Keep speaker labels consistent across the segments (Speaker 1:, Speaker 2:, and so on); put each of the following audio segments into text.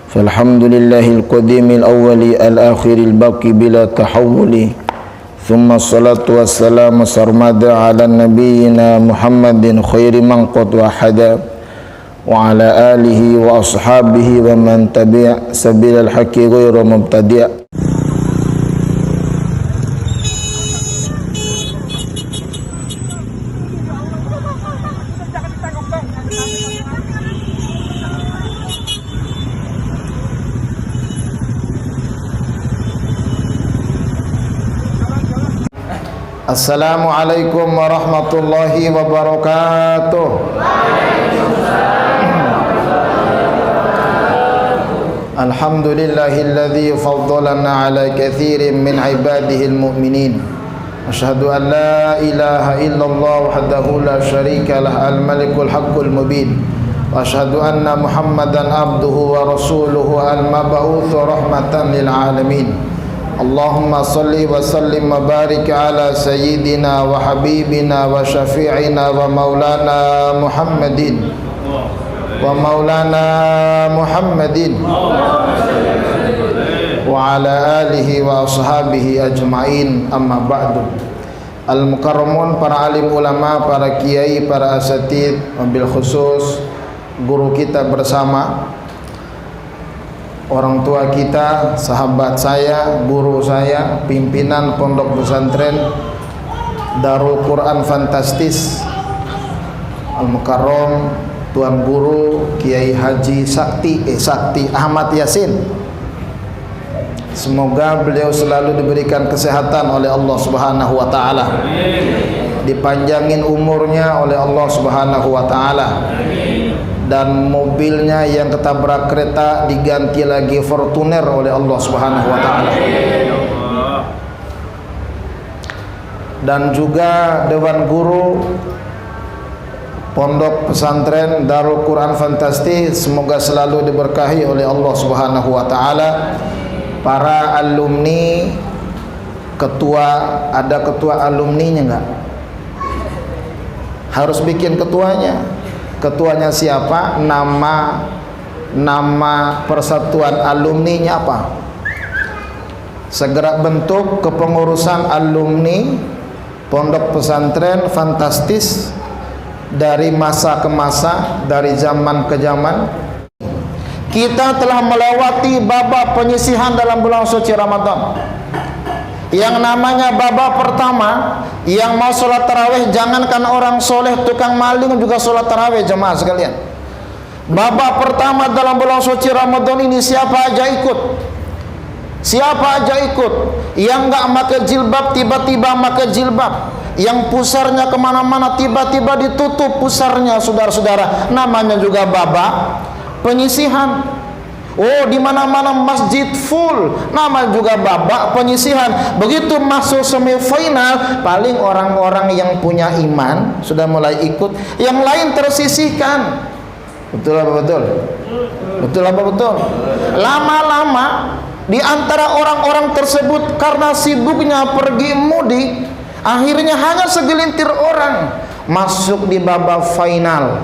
Speaker 1: Falhamdulillahil qadimil awwali al-akhiril baqi bila tahawuli. Thumma salatu wassalamu sarmada ala nabiyyina Muhammadin khairi man qad wahada wa ala alihi wa ashabihi wa man tabi'a sabilal haqqi ghairu mubtadi'. Assalamualaikum warahmatullahi wabarakatuh. Alhamdulillahilladzi faddalana ala katsirin min ibadihil mu'minin. Asyhadu an la ilaha illallah wahdahu la syarika lah al-malikul haqqul mubin. Wa asyhadu anna Muhammadan abduhu wa rasuluhu al-mab'uts rahmatan lil alamin. Allahumma salli wa sallim wa barik ala sayyidina wa habibina wa syafi'ina wa maulana Muhammadin wa ala alihi wa ashabihi ajma'in, amma ba'du. Al-mukarramun, para alim ulama, para kiai, para asatid, wabil khusus guru kita bersama, orang tua kita, sahabat saya, guru saya, pimpinan pondok pesantren Darul Quran Fantastis Al-Mukarram, Tuan Guru Kiai Haji Sakti Ahmad Yasin. Semoga beliau selalu diberikan kesehatan oleh Allah Subhanahu wa taala. Dipanjangin umurnya oleh Allah Subhanahu wa taala. Dan mobilnya yang ketabrak kereta diganti lagi Fortuner oleh Allah Subhanahu wa taala. Dan juga Dewan Guru Pondok Pesantren Darul Quran Fantastis semoga selalu diberkahi oleh Allah Subhanahu wa taala. Para alumni, ketua, ada ketua alumninya enggak? Harus bikin ketuanya. Ketuanya siapa? Nama persatuan alumninya apa? Segera bentuk kepengurusan alumni Pondok Pesantren Fantastis dari masa ke masa, dari zaman ke zaman. Kita telah melewati babak penyisihan dalam bulan suci Ramadan. Yang namanya babak pertama, yang mau sholat tarawih, jangankan orang soleh, tukang maling juga sholat tarawih, jemaah sekalian. Babak pertama dalam bulan suci Ramadan ini siapa aja ikut. Siapa aja ikut. Yang enggak pakai jilbab tiba-tiba pakai jilbab. Yang pusarnya kemana-mana tiba-tiba ditutup pusarnya, saudara-saudara. Namanya juga babak penyisihan. Oh, di mana-mana masjid full, nama juga babak penyisihan. Begitu masuk semifinal, paling orang-orang yang punya iman sudah mulai ikut, yang lain tersisihkan. Betul apa betul? Betul apa betul? Lama-lama di antara orang-orang tersebut karena sibuknya pergi mudik, akhirnya hanya segelintir orang masuk di babak final.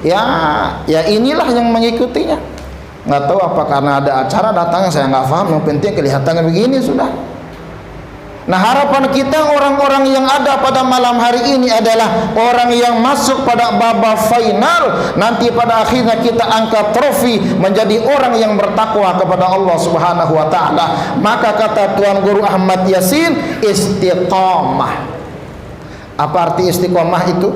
Speaker 1: Ya inilah yang mengikutinya. Nggak tahu apa karena ada acara datangnya, saya nggak paham. Yang penting kelihatannya begini sudah. Nah, harapan kita orang-orang yang ada pada malam hari ini adalah orang yang masuk pada babak final. Nanti pada akhirnya kita angkat trofi menjadi orang yang bertakwa kepada Allah Subhanahu wa taala. Maka kata Tuan Guru Ahmad Yasin, istiqamah. Apa arti istiqamah itu?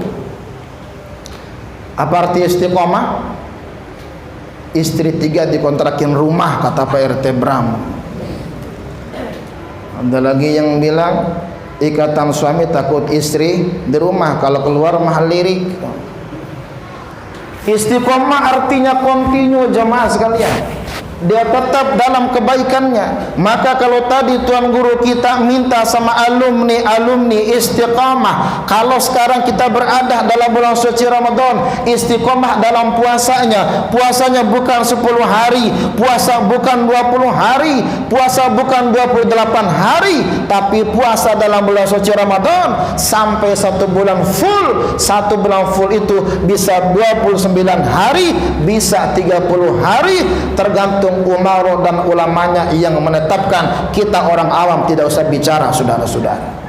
Speaker 1: Apa arti istiqamah? Istri 3 dikontrakin rumah, kata Pak RT Bram. Ada lagi yang bilang ikatan suami takut istri di rumah, kalau keluar mahal lirik. Istiqomah artinya continue, jemaah sekalian. dia tetap dalam kebaikannya. Maka kalau tadi tuan guru kita minta sama alumni istiqamah, kalau sekarang kita berada dalam bulan suci Ramadan, istiqamah dalam puasanya. Puasanya bukan 10 hari, puasa bukan 20 hari, puasa bukan 28 hari, tapi puasa dalam bulan suci Ramadan sampai 1 bulan full. 1 bulan full itu bisa 29 hari, bisa 30 hari, tergantung umaro dan ulamanya yang menetapkan. Kita orang awam tidak usah bicara, saudara-saudara.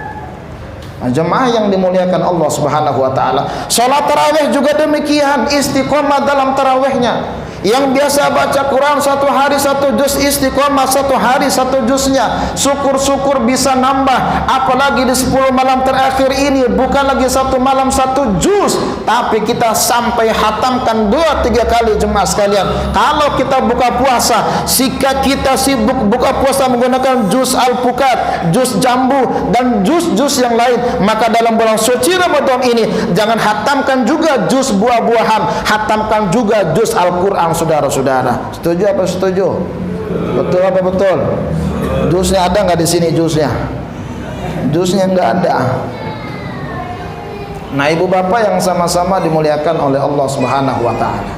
Speaker 1: Nah, jemaah yang dimuliakan Allah Subhanahu wa taala, salat tarawih juga demikian, istiqomah dalam tarawihnya. Yang biasa baca Quran 1 hari 1 juz, istiqomah 1 hari 1 juznya. Syukur-syukur bisa nambah, apalagi di 10 malam terakhir ini, bukan lagi 1 malam 1 juz, tapi kita sampai hatamkan 2-3 kali. Jemaah sekalian, kalau kita buka puasa, jika kita sibuk buka puasa menggunakan juz Al-Pukat, juz Jambu, dan juz-juz yang lain, maka dalam bulan suci Ramadan ini jangan hatamkan juga juz buah-buahan, hatamkan juga juz Al-Quran. Saudara-saudara, setuju apa setuju? Betul apa betul? Jusnya ada nggak di sini? Jusnya nggak ada. Nah, ibu bapak yang sama-sama dimuliakan oleh Allah Subhanahu wa taala,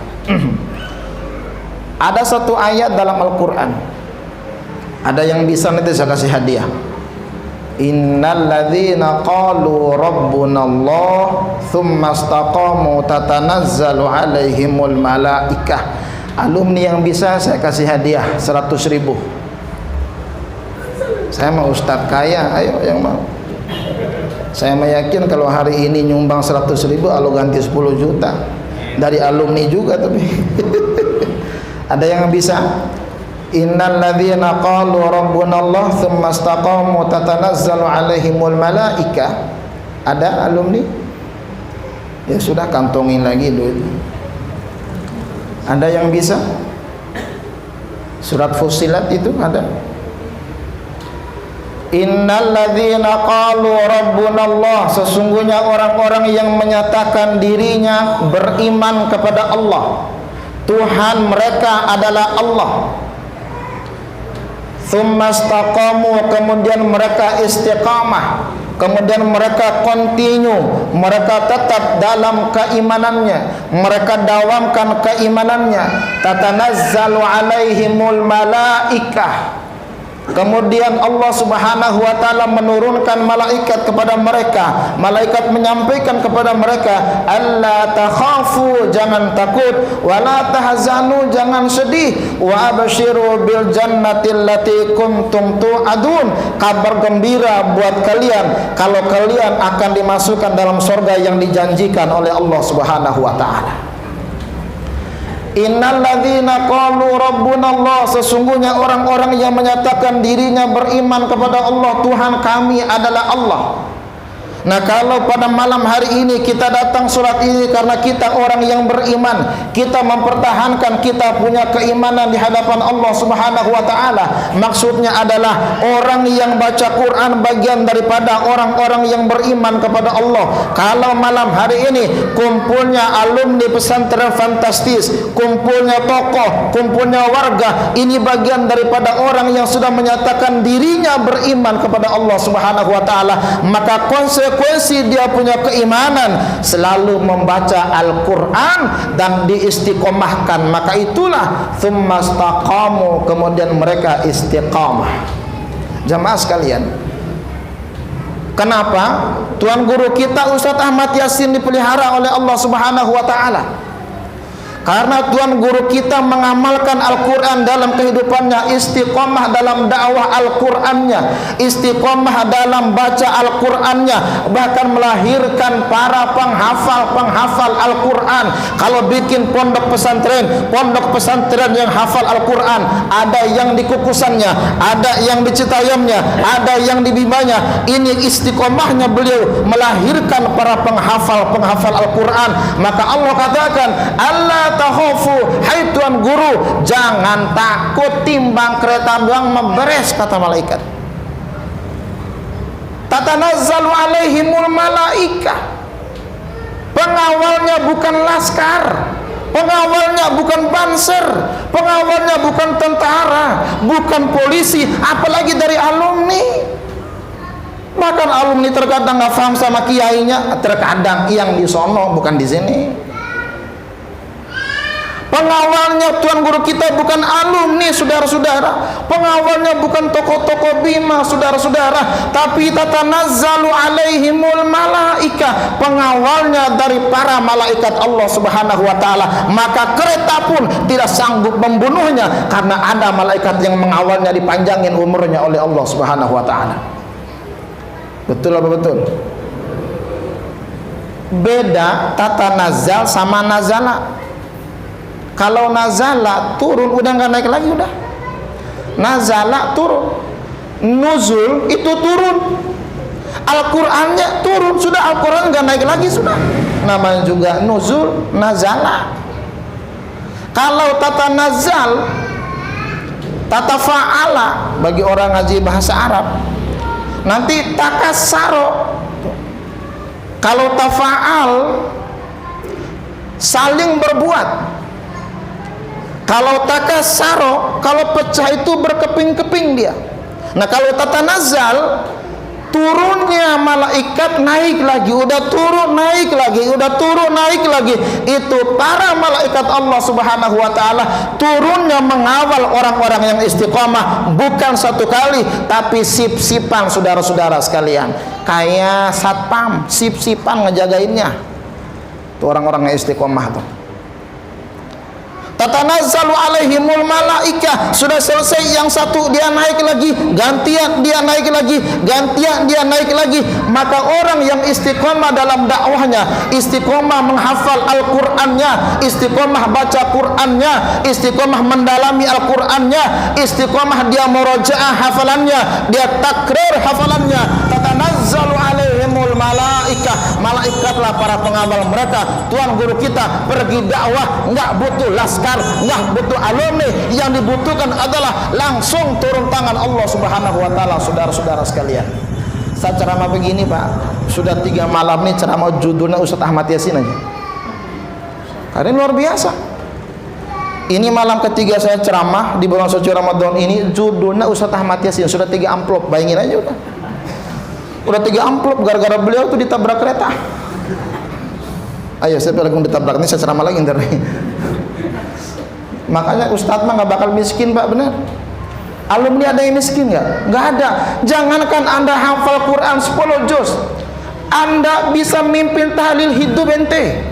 Speaker 1: ada satu ayat dalam Al-Quran, ada yang bisa nanti saya kasih hadiah. Innal ladzina qalu rabbuna Allah tsumma istaqamu tatanazzalu alaihimul malaikah. Alumni yang bisa saya kasih hadiah 100.000. Saya mau ustaz kaya, ayo yang mau. Saya meyakin kalau hari ini nyumbang 100.000, lalu ganti 10 juta dari alumni juga. Tapi ada yang bisa? Innal ladzina qalu rabbuna Allah tsumma istaqamu tatanazzalu alaihimul malaikah. Ada alumni? Ya sudah, kantongin lagi duit. Ada yang bisa? Surat Fussilat itu ada. Innal ladzina qalu rabbuna Allah, sesungguhnya orang-orang yang menyatakan dirinya beriman kepada Allah, Tuhan mereka adalah Allah. Tsumma istaqamu, kemudian mereka istiqamah, kemudian mereka continue, mereka tetap dalam keimanannya, mereka dawamkan keimanannya. Tatanazzalu alaihimul malaikah, kemudian Allah Subhanahu wa taala menurunkan malaikat kepada mereka. Malaikat menyampaikan kepada mereka, alla takhafu, jangan takut, wala tahzanu, jangan sedih, wa abshiru bil jannati allati kuntum tu'adun, kabar gembira buat kalian kalau kalian akan dimasukkan dalam surga yang dijanjikan oleh Allah Subhanahu wa taala. Innal ladzina qalu rabbuna Allah, sesungguhnya orang-orang yang menyatakan dirinya beriman kepada Allah, Tuhan kami adalah Allah. Nah, kalau pada malam hari ini kita datang surat ini karena kita orang yang beriman, kita mempertahankan kita punya keimanan di hadapan Allah Subhanahu wa taala. Maksudnya adalah orang yang baca Quran bagian daripada orang-orang yang beriman kepada Allah. Kalau malam hari ini kumpulnya alumni pesantren fantastis, kumpulnya tokoh, kumpulnya warga, ini bagian daripada orang yang sudah menyatakan dirinya beriman kepada Allah Subhanahu wa taala, maka konsekuensi dia punya keimanan selalu membaca Al-Quran dan diistiqomahkan. Maka itulah tsumma istaqamu, kemudian mereka istiqamah. Jamaah sekalian, kenapa tuan guru kita Ustadz Ahmad Yasin dipelihara oleh Allah Subhanahu wa taala? Karena tuan guru kita mengamalkan Al-Quran dalam kehidupannya, istiqomah dalam dakwah Al-Qurannya, istiqomah dalam baca Al-Qurannya, bahkan melahirkan para penghafal Al-Quran. Kalau bikin pondok pesantren yang hafal Al-Quran, ada yang di Kukusannya, ada yang di Citayamnya, ada yang di Bimanya. Ini istiqomahnya beliau melahirkan para penghafal Al-Quran. Maka Allah katakan, Allah takhafu, hai tuan guru, jangan takut, timbang kereta doang memberes, kata malaikat. Tatanazzalu alaihimul malaikah, pengawalnya bukan laskar, Pengawalnya bukan banser, pengawalnya bukan tentara, bukan polisi, apalagi dari alumni. Bahkan alumni terkadang nggak paham sama kiainya, terkadang yang di sono bukan di sini. Pengawalnya Tuan Guru kita bukan alumni, saudara-saudara. Pengawalnya bukan tokoh-tokoh Bima, saudara-saudara, tapi tatanazzalu alaihimul malaika. Pengawalnya dari para malaikat Allah Subhanahu wa taala. Maka kereta pun tidak sanggup membunuhnya karena ada malaikat yang mengawalnya, dipanjangin umurnya oleh Allah Subhanahu wa taala. Betul apa betul? Beda tatanazzal sama nazala. Kalau nazala turun, udah nggak naik lagi, udah. Nazala turun, nuzul itu turun. Al-Qur'annya turun, sudah. Al-Qur'an nggak naik lagi, sudah. Namanya juga nuzul, nazala. Kalau tata nazal, tata fa'ala bagi orang ngaji bahasa Arab, nanti takasaro. Kalau tafa'al, saling berbuat. Kalau takasaro, kalau pecah itu berkeping-keping dia. Nah, kalau tatanazal, turunnya malaikat naik lagi, udah turun naik lagi, udah turun naik lagi. Itu para malaikat Allah Subhanahu wa taala turunnya mengawal orang-orang yang istiqomah, bukan satu kali, tapi sip-sipan, saudara-saudara sekalian. Kayak satpam, sip-sipan ngejagainnya. Itu orang-orang yang istiqomah tuh. Tatanazzalu alaihimul malaika. Sudah selesai yang satu, dia naik lagi, gantian dia naik lagi, gantian dia naik lagi. Maka orang yang istiqomah dalam dakwahnya, istiqomah menghafal Al-Qur'annya, istiqomah baca Qur'annya, istiqomah mendalami Al-Qur'annya, istiqomah dia murojaah hafalannya, dia takrir hafalannya. Tatanazzalu alaihimul malaika. Malaikatlah para pengawal mereka. Tuan Guru kita pergi dakwah nggak butuh laskar, nggak butuh alumni. Yang dibutuhkan adalah langsung turun tangan Allah Subhanahu wa taala. Saudara-saudara sekalian, saya ceramah begini, Pak, sudah 3 malam nih ceramah, judulnya Ustadz Ahmad Yasin aja. Karena luar biasa. Ini malam ketiga saya ceramah di bulan suci Ramadan ini, judulnya Ustadz Ahmad Yasin. Sudah 3 amplop, bayangin aja udah 3 amplop gara-gara beliau tuh ditabrak kereta. Ayo, saya langsung ditabrak, ini saya ceramah lagi ntar. Makanya Ustadz mah nggak bakal miskin, Pak, benar. Alumni ada yang miskin nggak? Nggak ada. Jangankan Anda hafal Quran 10 juz, Anda bisa mimpin tahlil hidup ente.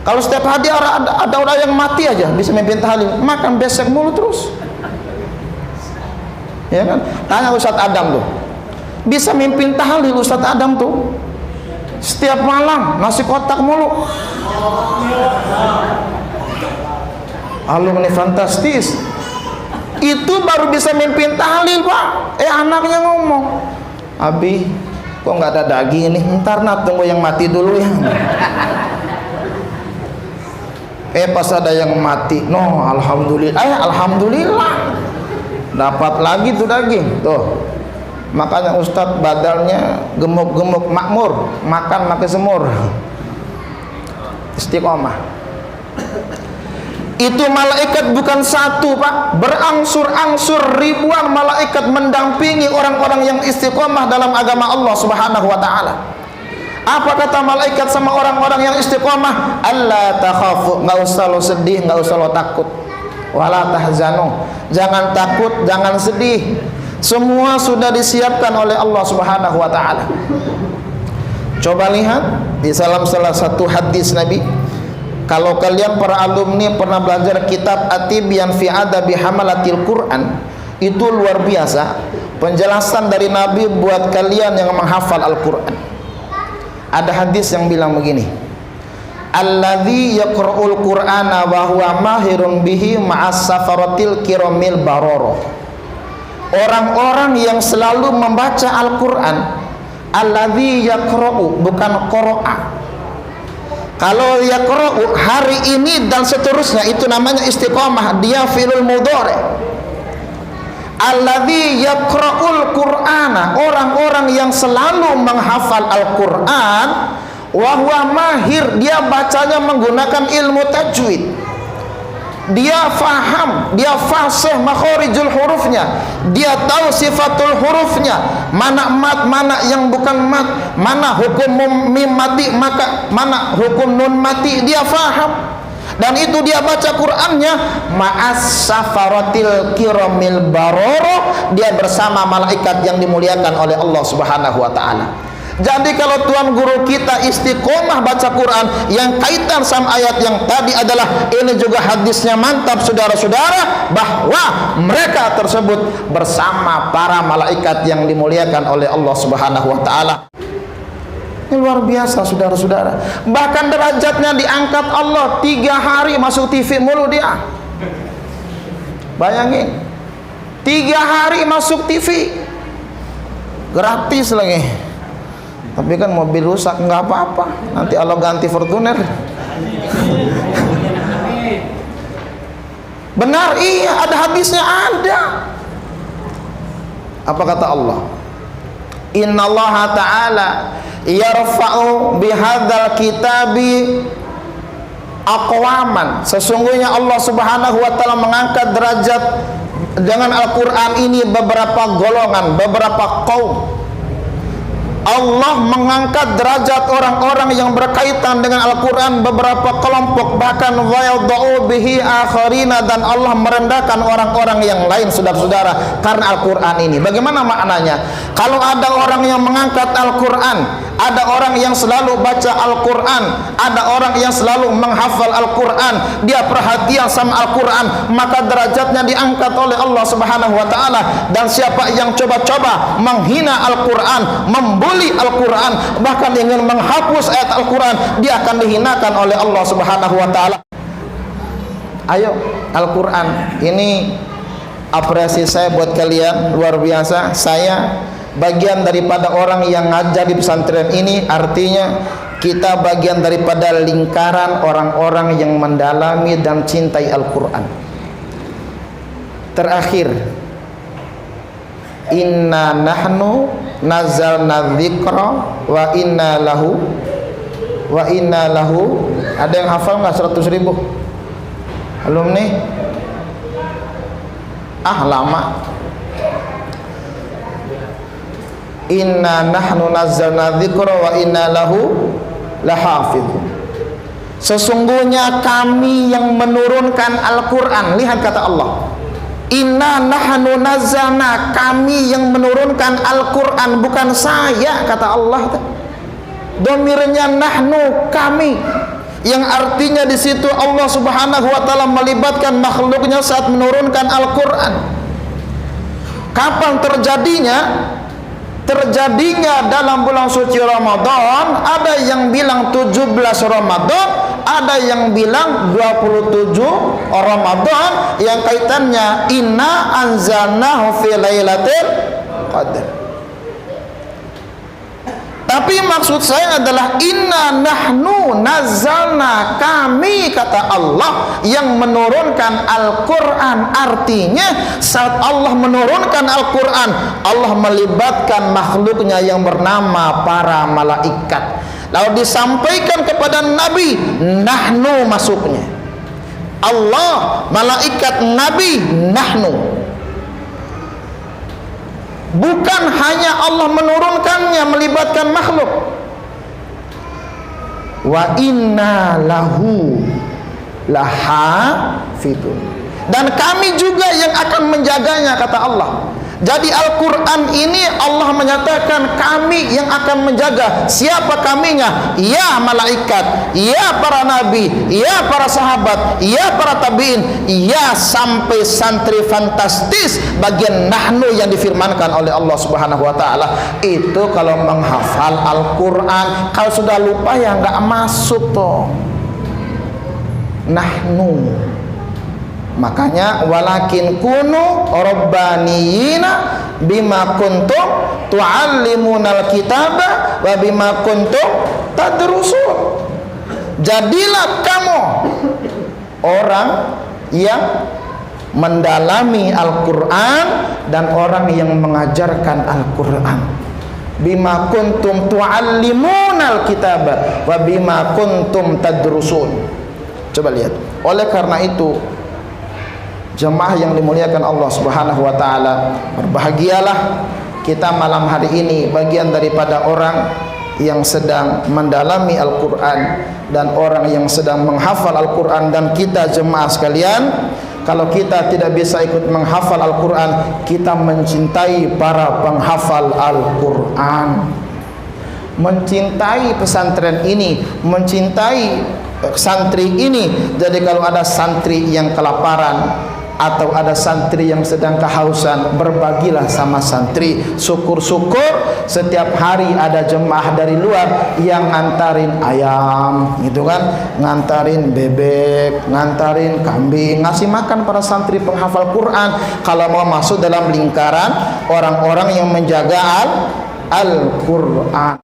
Speaker 1: Kalau setiap hari ada orang yang mati aja bisa mimpin tahlil, makan besek mulu terus. Ya kan? Tanya Ustadz Adam tuh, bisa mimpin tahlil Ustadz Adam tuh. Setiap malam nasi kotak mulu. Alumni fantastis. Itu baru bisa mimpin tahlil, Pak. Anaknya ngomong, Abi, kok nggak ada daging nih? Ntar tunggu yang mati dulu ya. Pas ada yang mati, no, alhamdulillah. Alhamdulillah, dapat lagi tuh daging. Tuh, makanya Ustadz badannya gemuk-gemuk, makmur, makan pakai semur, istiqomah. Itu malaikat bukan satu, Pak, berangsur-angsur ribuan malaikat mendampingi orang-orang yang istiqomah dalam agama Allah Subhanahu wa taala. Apa kata malaikat sama orang-orang yang istiqomah? Allah takhafu, nggak usah lo sedih, nggak usah lo takut. Wala tahzanu, jangan takut, jangan sedih. Semua sudah disiapkan oleh Allah Subhanahu wa taala. Coba lihat di salah satu hadis Nabi. Kalau kalian para alumni pernah belajar kitab At-Tibyan fi Adabi Hamalatil Quran, itu luar biasa penjelasan dari Nabi buat kalian yang menghafal Al-Quran. Ada hadis yang bilang begini, alladzi yaqra'ul Qur'ana wa huwa mahirun bihi ma'as safaratil kiramil barara. Orang-orang yang selalu membaca Al-Qur'an, alladzi yaqra'u, bukan qara'a. Kalau yaqra'u hari ini dan seterusnya, itu namanya istiqomah, dia fi'il mudhari. Alladzi yaqra'ul Qur'ana, orang-orang yang selalu menghafal Al-Qur'an, wa huwa mahir, dia bacanya menggunakan ilmu tajwid. dia faham, dia fasih makharijul hurufnya, dia tahu sifatul hurufnya, mana mat, mana yang bukan mat, mana hukum mim mati, maka mana hukum nun mati, dia faham. Dan itu dia baca Qur'annya ma'as safaratil kiramil baroro, dia bersama malaikat yang dimuliakan oleh Allah Subhanahu wa taala. Jadi kalau tuan guru kita istiqomah baca Quran, yang kaitan sama ayat yang tadi adalah ini juga hadisnya mantap saudara-saudara, bahwa mereka tersebut bersama para malaikat yang dimuliakan oleh Allah Subhanahu wa taala. Ini luar biasa saudara-saudara. Bahkan derajatnya diangkat Allah, 3 hari masuk TV mulu dia. Bayangin, 3 hari masuk TV, gratis lagi. Tapi kan mobil rusak nggak apa-apa, nanti Allah ganti Fortuner. Benar, iya, ada hadisnya, ada. Apa kata Allah? Innallaha ta'ala yarfa'u bihadzal kitabi aqwaman. Sesungguhnya Allah Subhanahu wa taala mengangkat derajat dengan Al-Qur'an ini beberapa golongan, beberapa kaum. Allah mengangkat derajat orang-orang yang berkaitan dengan Al-Quran beberapa kelompok, bahkan wayadau bihi akharina, dan Allah merendahkan orang-orang yang lain saudara-saudara karena Al-Quran ini. Bagaimana maknanya? Kalau ada orang yang mengangkat Al-Quran, ada orang yang selalu baca Al-Quran, ada orang yang selalu menghafal Al-Quran, dia perhatian sama Al-Quran, maka derajatnya diangkat oleh Allah Subhanahu wa taala. Dan siapa yang coba-coba menghina Al-Quran, membuli Al-Quran, bahkan ingin menghapus ayat Al-Quran, dia akan dihinakan oleh Allah Subhanahu wa taala. Ayo, Al-Quran ini apresiasi saya buat kalian luar biasa. Saya bagian daripada orang yang ngajar di pesantren ini, artinya kita bagian daripada lingkaran orang-orang yang mendalami dan cintai Al-Quran. Terakhir, inna nahnu nazzalna dzikra wa inna lahu ada yang hafal nggak 100.000 alumni? Lama. Inna nahnu nazzalna dzikra wa inna lahu lahafidhun. Sesungguhnya kami yang menurunkan Al-Quran. Lihat kata Allah, inna nahnu nazzalna, kami yang menurunkan Al-Quran, bukan saya, kata Allah. Domirnya nahnu, kami, yang artinya di situ Allah Subhanahu wa taala melibatkan makhluknya saat menurunkan Al-Quran. Kapan terjadinya? Terjadinya dalam bulan suci Ramadan. Ada yang bilang 17 Ramadan, ada yang bilang 27 Ramadan, yang kaitannya inna anzalnahu fi lailatul qadar. Tapi maksud saya adalah inna nahnu nazzalna, kami, kata Allah, yang menurunkan Al-Quran. Artinya saat Allah menurunkan Al-Quran, Allah melibatkan makhluknya yang bernama para malaikat. Lalu disampaikan kepada Nabi, nahnu masuknya. Allah, malaikat, Nabi, nahnu. Bukan hanya Allah menurunkannya, melibatkan makhluk. Wa inna lahu lahafidun, dan kami juga yang akan menjaganya, kata Allah. Jadi Al-Quran ini Allah menyatakan kami yang akan menjaga. Siapa kaminya? Ya malaikat, ya para nabi, ya para sahabat, ya para tabi'in, ya sampai santri fantastis bagian nahnu yang difirmankan oleh Allah Subhanahu wa taala. Itu kalau menghafal Al-Quran. Kalau sudah lupa ya nggak masuk toh. Nahnu. Makanya walakin kunu rabbaniyina bima kuntum tuallimunal kitaba wa bima kuntum tadrusun. Jadilah kamu orang yang mendalami Al-Quran dan orang yang mengajarkan Al-Quran. Bima kuntum tuallimunal kitaba wa bima kuntum tadrusun. Coba lihat. Oleh karena itu, Jemaah yang dimuliakan Allah Subhanahu wa taala, berbahagialah kita malam hari ini bagian daripada orang yang sedang mendalami Al-Qur'an dan orang yang sedang menghafal Al-Qur'an. Dan kita jemaah sekalian, kalau kita tidak bisa ikut menghafal Al-Qur'an, kita mencintai para penghafal Al-Qur'an, mencintai pesantren ini, mencintai santri ini. Jadi kalau ada santri yang kelaparan atau ada santri yang sedang kehausan, berbagilah sama santri. Syukur-syukur setiap hari ada jemaah dari luar yang ngantarin ayam, gitu kan, ngantarin bebek, ngantarin kambing, ngasih makan para santri penghafal Quran. Kalau mau masuk dalam lingkaran orang-orang yang menjaga Al-Quran.